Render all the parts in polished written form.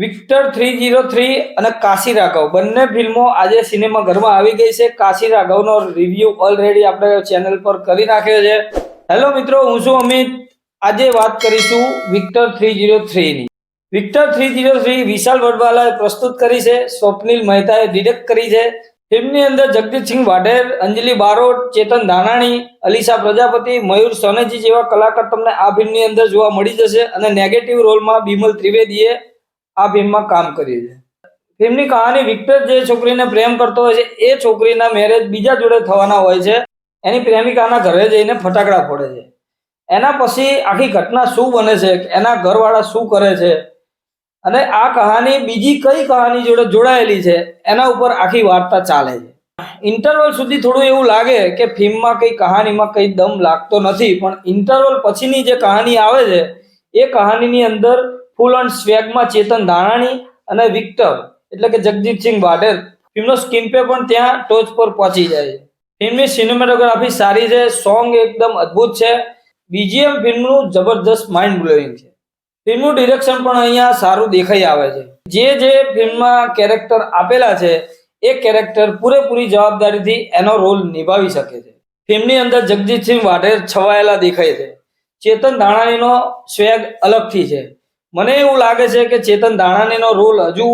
Victor 303 અને કાશી રાઘવ બંને ફિલ્મો આજે સિનેમાઘરમાં આવી ગઈ છે. કાશી રાઘવનો રિવ્યુ ઓલરેડી આપણે ચેનલ પર કરી નાખ્યો છે. હેલો મિત્રો, હું છું અમિત. આજે વાત કરીશું વિક્ટર 303 ની. વિક્ટર 303 વિશાલ વડવાલાએ પ્રસ્તુત કરી છે, સ્વપ્નિલ મહેતાએ ડિરેક્ટ કરી છે. ફિલ્મની અંદર જગદીશસિંહ વાઢેર, અંજલિ બારોટ, ચેતન ધાનાણી, અલીશા પ્રજાપતિ, મયુર સોનેજી જેવા કલાકાર તમને આ ફિલ્મની અંદર જોવા મળી જશે અને નેગેટિવ રોલમાં બિમલ ત્રિવેદીએ આ ફિલ્મમાં કામ કર્યું છે. ફિલ્મની કહાની વિક્ટર જે છોકરીને પ્રેમ કરતો હોય છે એ છોકરીના મેરેજ બીજા જોડે થવાના હોય છે. એની પ્રેમિકાના ઘરે જઈને ફટાકડા ફોડે છે. એના પછી આખી ઘટના શું બને છે, એના ઘરવાળા શું કરે છે અને આ કહાની બીજી કઈ કહાની જોડે જોડાયેલી છે એના ઉપર આખી વાર્તા ચાલે છે. ઇન્ટરવલ સુધી થોડું એવું લાગે કે ફિલ્મમાં કઈ કહાનીમાં કઈ દમ લાગતો નથી, પણ ઇન્ટરવલ પછીની જે કહાની આવે છે એ કહાનીની અંદર ફૂલ ઓન સ્વેગમાં ચેતન ધાનાણી અને વિક્ટર એટલે કે જગદીશસિંહ વાઢેર ફિલ્મનો સ્ક્રીન પે પણ ત્યાં ટોચ પર પહોંચી જાય છે. ફિલ્મની સિનેમેટોગ્રાફી સારી છે, સોંગ એકદમ અદ્ભુત છે, બીજીએમ ફિલ્મનું જબરદસ્ત માઇન્ડ બ્લોઈંગ છે. ફિલ્મનું ડિરેક્શન પણ અહીંયા સારું દેખાઈ આવે છે. જે ફિલ્મમાં કેરેક્ટર આપેલા છે એ કેરેક્ટર પૂરેપૂરી જવાબદારીથી એનો રોલ નિભાવી શકે છે. ફિલ્મની અંદર જગદીશસિંહ વાઢેર છવાયેલા દેખાય છે. ચેતન ધાનાણીનો સ્વેગ અલગથી છે. મને એવું લાગે છે કે ચેતન ધાનાણીનો રોલ હજુ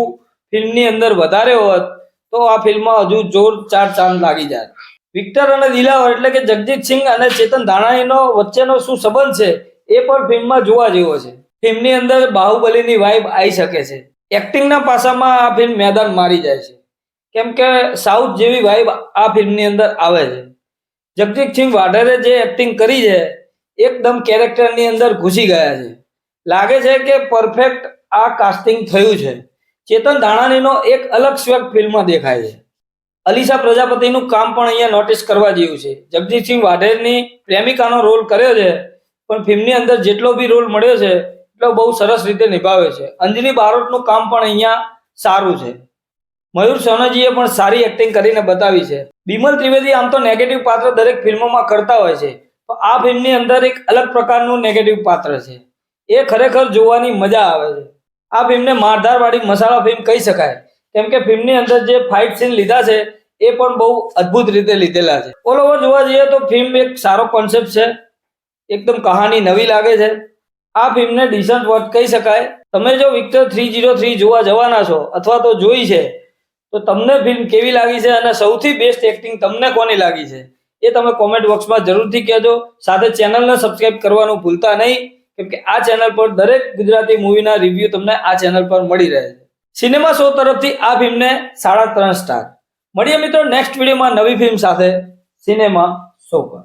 ફિલ્મની અંદર વધારે હોત તો આ ફિલ્મમાં હજુ જોર ચાર ચાંદ લાગી જાય. વિક્ટર અને દિલાવર એટલે કે જગદીશસિંહ અને ચેતન ધાનાણીનો વચ્ચેનો શું સંબંધ છે એ પણ ફિલ્મમાં જોવા જેવો છે. ફિલ્મની અંદર બાહુબલીની વાઇબ આવી શકે છે. એક્ટિંગના પાસામાં આ ફિલ્મ મેદાન મારી જાય છે, કેમ કે સાઉથ જેવી વાઇબ આ ફિલ્મની અંદર આવે છે. જગદીશસિંહ વાઢેરે જે એક્ટિંગ કરી છે એકદમ કેરેક્ટરની અંદર ઘૂસી ગયા છે. લાગે છે કે પરફેક્ટ આ કાસ્ટિંગ થયું છે. ચેતન ધાનાણીનો એક અલગ સ્વેગ ફિલ્મમાં દેખાય છે. અલીશા પ્રજાપતિનું કામ પણ અહીંયા નોટિસ કરવા જેવું છે. જગદીશસિંહ વાઢેરની પ્રેમિકાનો રોલ કર્યો છે, પણ ફિલ્મની અંદર જેટલો બી રોલ મળ્યો છે એટલો બહુ સરસ રીતે નિભાવ્યો છે. અંજલિ બારોટનું કામ પણ અહીંયા સારું છે. મયુર સોનેજીએ પણ સારી એક્ટિંગ કરીને બતાવી છે. બિમલ ત્રિવેદી આમ તો નેગેટિવ પાત્ર દરેક ફિલ્મોમાં કરતા હોય છે, પણ આ ફિલ્મની અંદર એક અલગ પ્રકારનું નેગેટિવ પાત્ર છે. એ ખરેખર જોવાની મજા આવે છે. આ ફિલ્મને મારધારવાળી મસાલા ફિલ્મ કહી શકાય, કેમ કે ફિલ્મની અંદર જે ફાઇટ સીન લીધા છે એ પણ બહુ અદ્ભુત રીતે લીધેલા છે. ઓલ ઓવર જોવા જઈએ તો ફિલ્મ એક સારો કોન્સેપ્ટ છે, એકદમ કહાની નવી લાગે છે. આ ફિલ્મને ડિસન્ટ વોચ કહી શકાય. તમે જો વિક્ટર 303 જોવા જવાના છો અથવા તો જોઈ છે તો તમને ફિલ્મ કેવી લાગી છે અને સૌથી બેસ્ટ એક્ટિંગ તમને કોની લાગી છે એ તમે કોમેન્ટ બોક્સમાં જરૂરથી કહેજો. સાથે ચેનલને સબસ્ક્રાઇબ કરવાનું ભૂલતા નહીં, કેમ કે આ ચેનલ પર દરેક ગુજરાતી મૂવીના રિવ્યુ તમને આ ચેનલ પર મળી રહે છે. સિનેમા શો તરફથી આ ફિલ્મને 3.5 સ્ટાર. મળીએ મિત્રો નેક્સ્ટ વિડીયોમાં નવી ફિલ્મ સાથે સિનેમા શો પર.